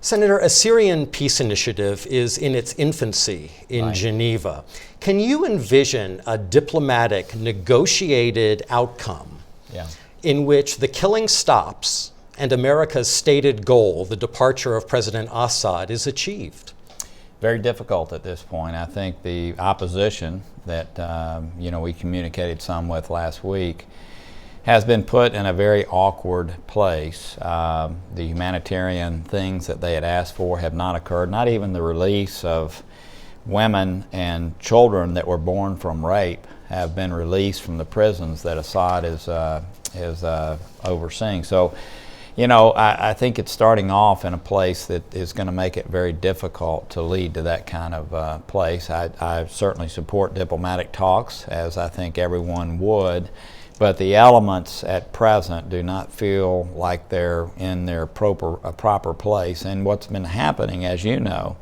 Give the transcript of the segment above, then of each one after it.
Senator, a Syrian peace initiative is in its infancy in Geneva. Can you envision a diplomatic, negotiated outcome in which the killing stops and America's stated goal, the departure of President Assad, is achieved? Very difficult at this point. I think the opposition that we communicated some with last week has been put in a very awkward place. The humanitarian things that they had asked for have not occurred, not even the release of women and children that were born from rape have been released from the prisons that Assad is overseeing. So, I think it's starting off in a place that is going to make it very difficult to lead to that kind of place. I certainly support diplomatic talks, as I think everyone would, but the elements at present do not feel like they're in their proper place. And what's been happening, as you know,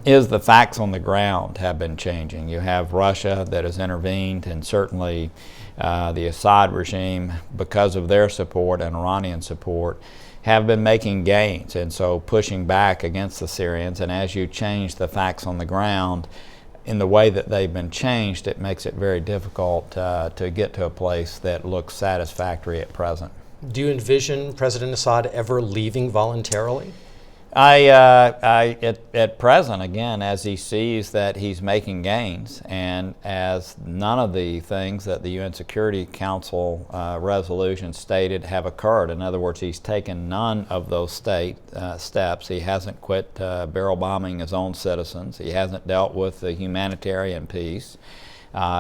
is the facts on the ground have been changing. You have Russia that has intervened, and certainly the Assad regime, because of their support and Iranian support, have been making gains, and so pushing back against the Syrians. And as you change the facts on the ground in the way that they've been changed, it makes it very difficult to get to a place that looks satisfactory at present. Do you envision President Assad ever leaving voluntarily? At present, again, as he sees that he's making gains, and as none of the things that the UN Security Council resolution stated have occurred. In other words, he's taken none of those steps. He hasn't quit barrel bombing his own citizens. He hasn't dealt with the humanitarian piece.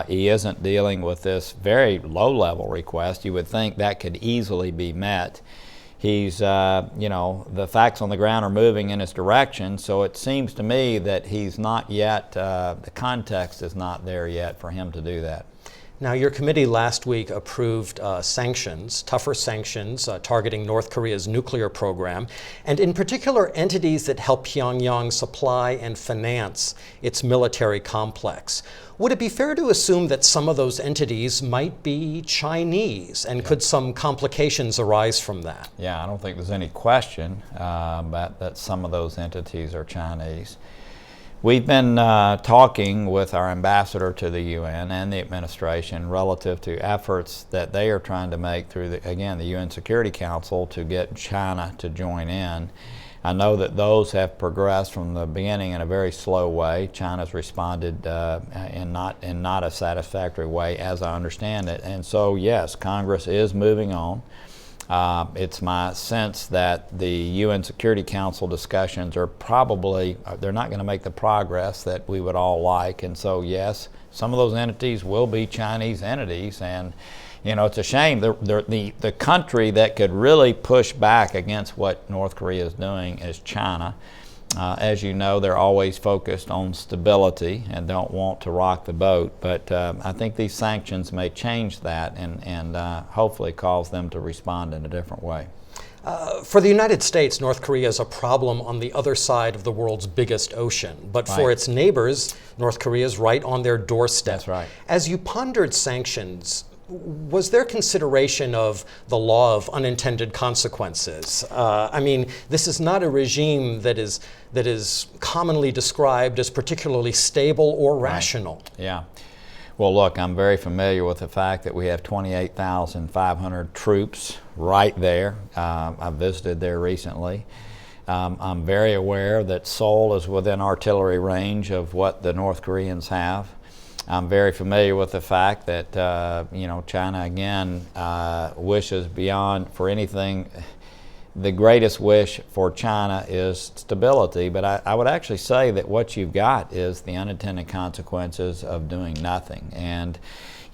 He isn't dealing with this very low-level request. You would think that could easily be met. He's, the facts on the ground are moving in his direction, so it seems to me that he's not yet, the context is not there yet for him to do that. Now, your committee last week approved sanctions, tougher sanctions, targeting North Korea's nuclear program, and in particular entities that help Pyongyang supply and finance its military complex. Would it be fair to assume that some of those entities might be Chinese, and could some complications arise from that? Yeah, I don't think there's any question that some of those entities are Chinese. We've been talking with our ambassador to the UN and the administration relative to efforts that they are trying to make through, the UN Security Council to get China to join in. I know that those have progressed from the beginning in a very slow way. China's responded in not a satisfactory way, as I understand it. And so, yes, Congress is moving on. It's my sense that the UN Security Council discussions are probably, they're not going to make the progress that we would all like. And so, yes, some of those entities will be Chinese entities. And, it's a shame. The country that could really push back against what North Korea is doing is China. As you know, they're always focused on stability and don't want to rock the boat. But I think these sanctions may change that and hopefully cause them to respond in a different way. For the United States, North Korea is a problem on the other side of the world's biggest ocean. But for its neighbors, North Korea is right on their doorstep. That's right. As you pondered sanctions, was there consideration of the law of unintended consequences? This is not a regime that is commonly described as particularly stable or rational. Right. Yeah. Well, look, I'm very familiar with the fact that we have 28,500 troops right there. I visited there recently. I'm very aware that Seoul is within artillery range of what the North Koreans have. I'm very familiar with the fact that China again wishes beyond for anything. The greatest wish for China is stability, but I would actually say that what you've got is the unintended consequences of doing nothing. And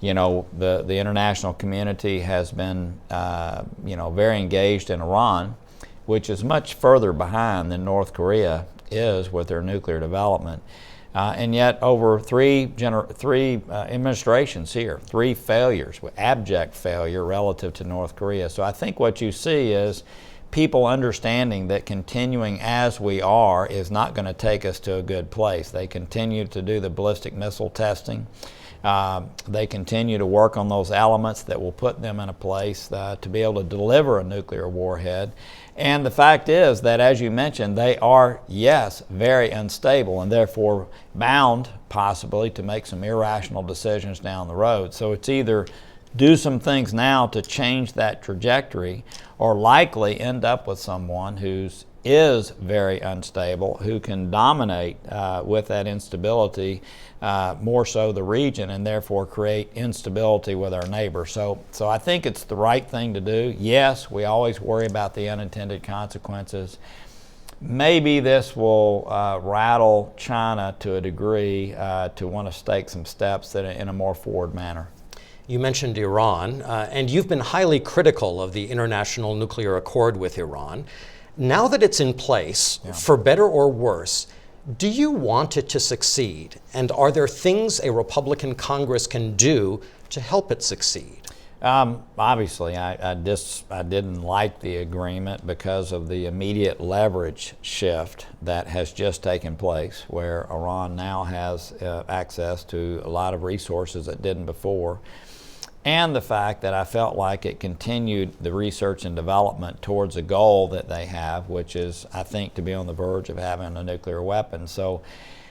the international community has been very engaged in Iran, which is much further behind than North Korea is with their nuclear development. And yet over three administrations here, three failures, abject failure relative to North Korea. So I think what you see is people understanding that continuing as we are is not going to take us to a good place. They continue to do the ballistic missile testing. They continue to work on those elements that will put them in a place to be able to deliver a nuclear warhead. And the fact is that, as you mentioned, they are, yes, very unstable and therefore bound possibly to make some irrational decisions down the road. So it's either do some things now to change that trajectory, or likely end up with someone who's is very unstable, who can dominate with that instability, more so the region, and therefore create instability with our neighbors. So I think it's the right thing to do. Yes, we always worry about the unintended consequences. Maybe this will rattle China to a degree to want to take some steps that in a more forward manner. You mentioned Iran, and you've been highly critical of the international nuclear accord with Iran. Now that it's in place, for better or worse, do you want it to succeed? And are there things a Republican Congress can do to help it succeed? Obviously, I didn't like the agreement because of the immediate leverage shift that has just taken place, where Iran now has access to a lot of resources it didn't before. And the fact that I felt like it continued the research and development towards a goal that they have, which is, I think, to be on the verge of having a nuclear weapon. So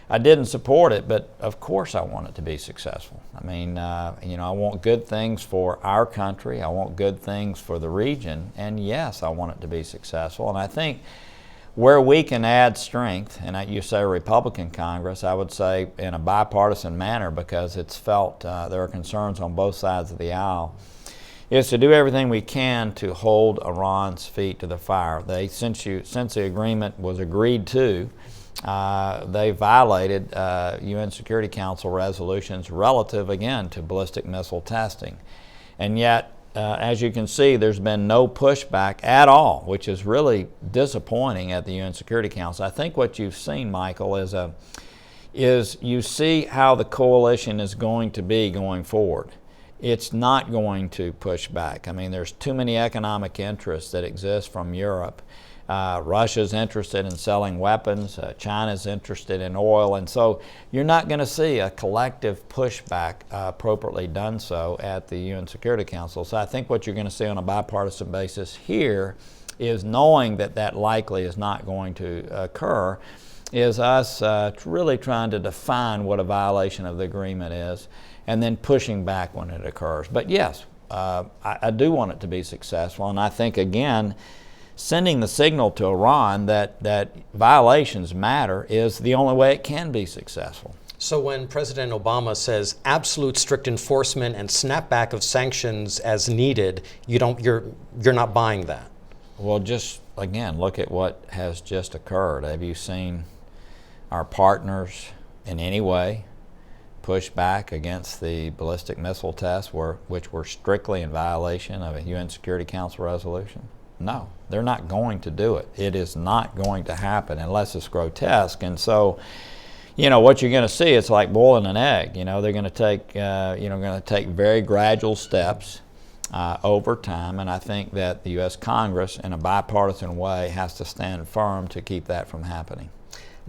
I didn't support it, but of course I want it to be successful. I mean, I want good things for our country. I want good things for the region. And yes, I want it to be successful. And I think where we can add strength, and you say Republican Congress, I would say in a bipartisan manner, because it's felt there are concerns on both sides of the aisle, is to do everything we can to hold Iran's feet to the fire. Since the agreement was agreed to, they violated UN Security Council resolutions relative, again, to ballistic missile testing. And yet, as you can see, there's been no pushback at all, which is really disappointing at the UN Security Council. I think what you've seen, Michael, is you see how the coalition is going to be going forward. It's not going to push back. I mean, there's too many economic interests that exist from Europe. Russia's interested in selling weapons, China's interested in oil, and so you're not going to see a collective pushback appropriately done so at the UN Security Council. So I think what you're going to see on a bipartisan basis here is, knowing that that likely is not going to occur, is us really trying to define what a violation of the agreement is and then pushing back when it occurs. But yes, I do want it to be successful, and I think, again, sending the signal to Iran that violations matter is the only way it can be successful. So when President Obama says absolute strict enforcement and snapback of sanctions as needed, you're not buying that? Well, just again, look at what has just occurred. Have you seen our partners in any way push back against the ballistic missile tests, which were strictly in violation of a UN Security Council resolution? No, they're not going to do it. It is not going to happen unless it's grotesque. And so, what you're going to see, it's like boiling an egg. They're going to take very gradual steps over time. And I think that the U.S. Congress, in a bipartisan way, has to stand firm to keep that from happening.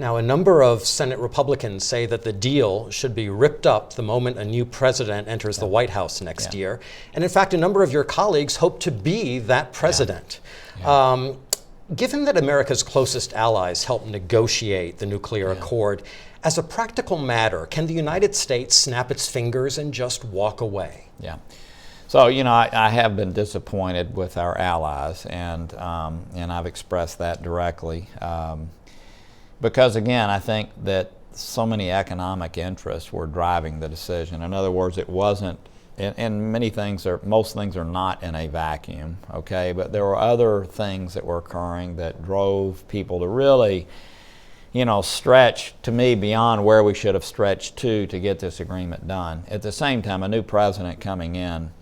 Now, a number of Senate Republicans say that the deal should be ripped up the moment a new president enters the White House next year. And in fact, a number of your colleagues hope to be that president. Given that America's closest allies helped negotiate the nuclear accord, as a practical matter, can the United States snap its fingers and just walk away? Yeah. So, I have been disappointed with our allies, and I've expressed that directly. Because, again, I think that so many economic interests were driving the decision. In other words, it wasn't, and most things are not in a vacuum, okay? But there were other things that were occurring that drove people to really, stretch, to me, beyond where we should have stretched to get this agreement done. At the same time, a new president coming in,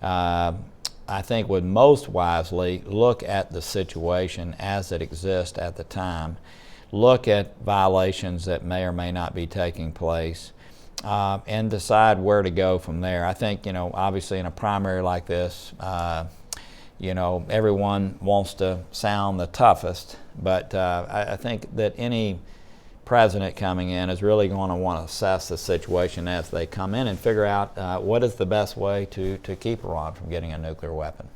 I think, would most wisely look at the situation as it exists at the time, look at violations that may or may not be taking place, and decide where to go from there. I think, obviously in a primary like this, everyone wants to sound the toughest, but I think that any president coming in is really going to want to assess the situation as they come in and figure out what is the best way to keep Iran from getting a nuclear weapon.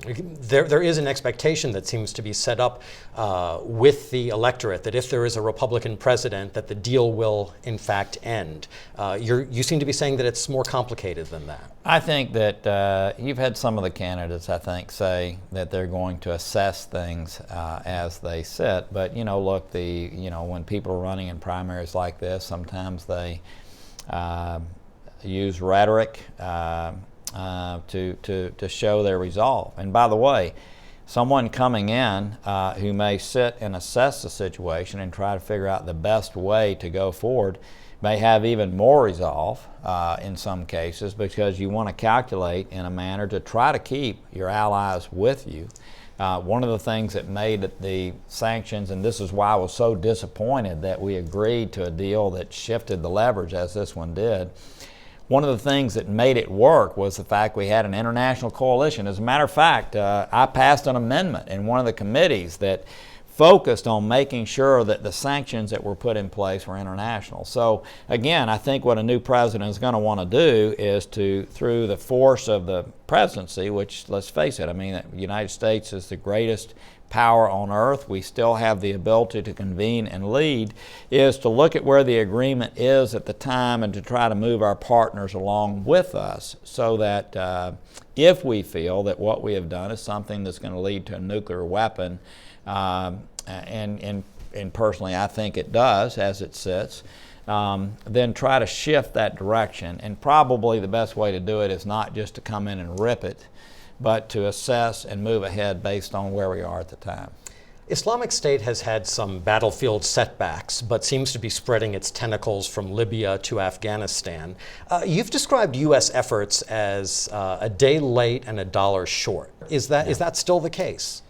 There is an expectation that seems to be set up with the electorate that if there is a Republican president, that the deal will in fact end. You seem to be saying that it's more complicated than that. I think that you've had some of the candidates, I think, say that they're going to assess things as they sit. But look, when people are running in primaries like this, sometimes they use rhetoric to show their resolve. And by the way, someone coming in who may sit and assess the situation and try to figure out the best way to go forward may have even more resolve in some cases, because you want to calculate in a manner to try to keep your allies with you. One of the things that made the sanctions, and this is why I was so disappointed that we agreed to a deal that shifted the leverage as this one did, one of the things that made it work was the fact we had an international coalition. As a matter of fact, I passed an amendment in one of the committees that focused on making sure that the sanctions that were put in place were international. So again, I think what a new president is going to want to do is to, through the force of the presidency, which, let's face it, I mean, the United States is the greatest power on earth, we still have the ability to convene and lead, is to look at where the agreement is at the time and to try to move our partners along with us, so that if we feel that what we have done is something that's going to lead to a nuclear weapon, and personally I think it does as it sits, then try to shift that direction. And probably the best way to do it is not just to come in and rip it, but to assess and move ahead based on where we are at the time. Islamic State has had some battlefield setbacks, but seems to be spreading its tentacles from Libya to Afghanistan. You've described U.S. efforts as a day late and a dollar short. Is that still the case?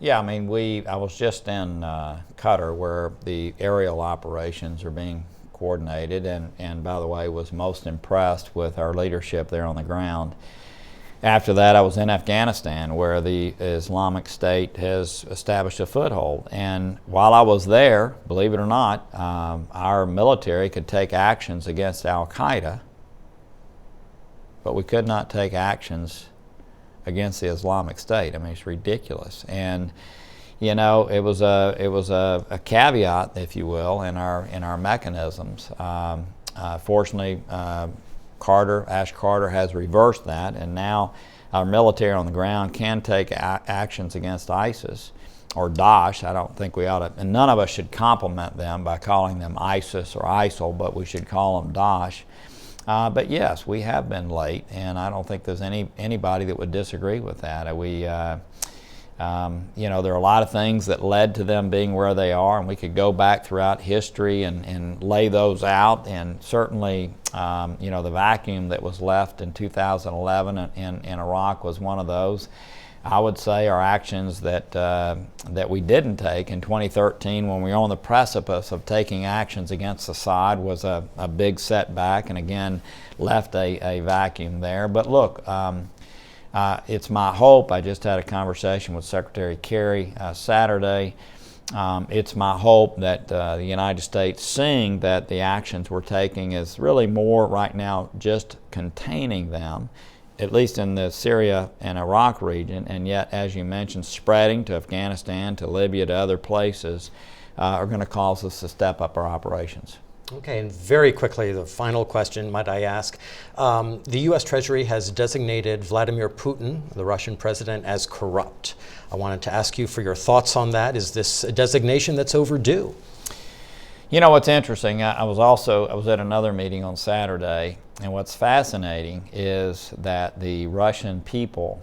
Yeah, I mean, I was just in Qatar, where the aerial operations are being coordinated, and by the way, was most impressed with our leadership there on the ground. After that, I was in Afghanistan, where the Islamic State has established a foothold. And while I was there, believe it or not, our military could take actions against Al-Qaeda, but we could not take actions against the Islamic State. I mean, it's ridiculous. And it was a caveat, if you will, in our mechanisms. Fortunately, Ash Carter has reversed that, and now our military on the ground can take actions against ISIS or Daesh. I don't think we ought to, and none of us should compliment them by calling them ISIS or ISIL, but we should call them Daesh. But yes, we have been late, and I don't think there's anybody that would disagree with that. There are a lot of things that led to them being where they are, and we could go back throughout history and lay those out. And certainly, the vacuum that was left in 2011 in Iraq was one of those. I would say our actions that we didn't take in 2013, when we were on the precipice of taking actions against Assad, was a big setback, and again left a vacuum there. But look. It's my hope, I just had a conversation with Secretary Kerry Saturday, it's my hope that the United States, seeing that the actions we're taking is really more right now just containing them, at least in the Syria and Iraq region, and yet, as you mentioned, spreading to Afghanistan, to Libya, to other places, are going to cause us to step up our operations. Okay, and very quickly, the final question, might I ask. The U.S. Treasury has designated Vladimir Putin, the Russian president, as corrupt. I wanted to ask you for your thoughts on that. Is this a designation that's overdue? You know, what's interesting, I was at another meeting on Saturday, and what's fascinating is that the Russian people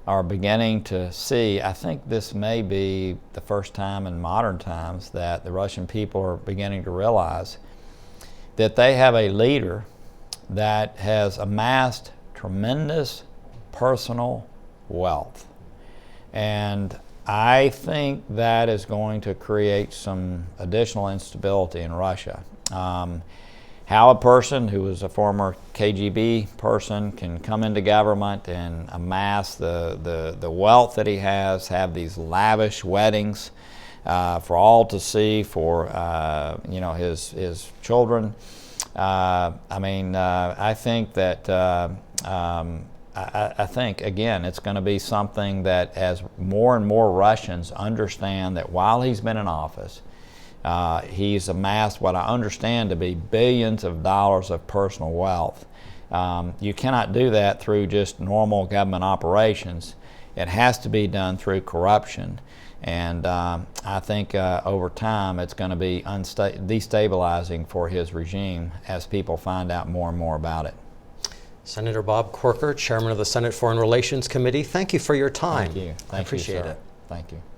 are beginning to see, I think this may be the first time in modern times that the Russian people are beginning to realize that they have a leader that has amassed tremendous personal wealth. And I think that is going to create some additional instability in Russia. How a person who was a former KGB person can come into government and amass the wealth that he has, have these lavish weddings, for all to see, for you know, his children. I mean, I think that I think, again, it's going to be something that as more and more Russians understand that while he's been in office, he's amassed what I understand to be billions of dollars of personal wealth. You cannot do that through just normal government operations. It has to be done through corruption. And I think over time it's going to be destabilizing for his regime as people find out more and more about it. Senator Bob Corker, Chairman of the Senate Foreign Relations Committee, thank you for your time. Thank you. I appreciate you, sir. it. Thank you.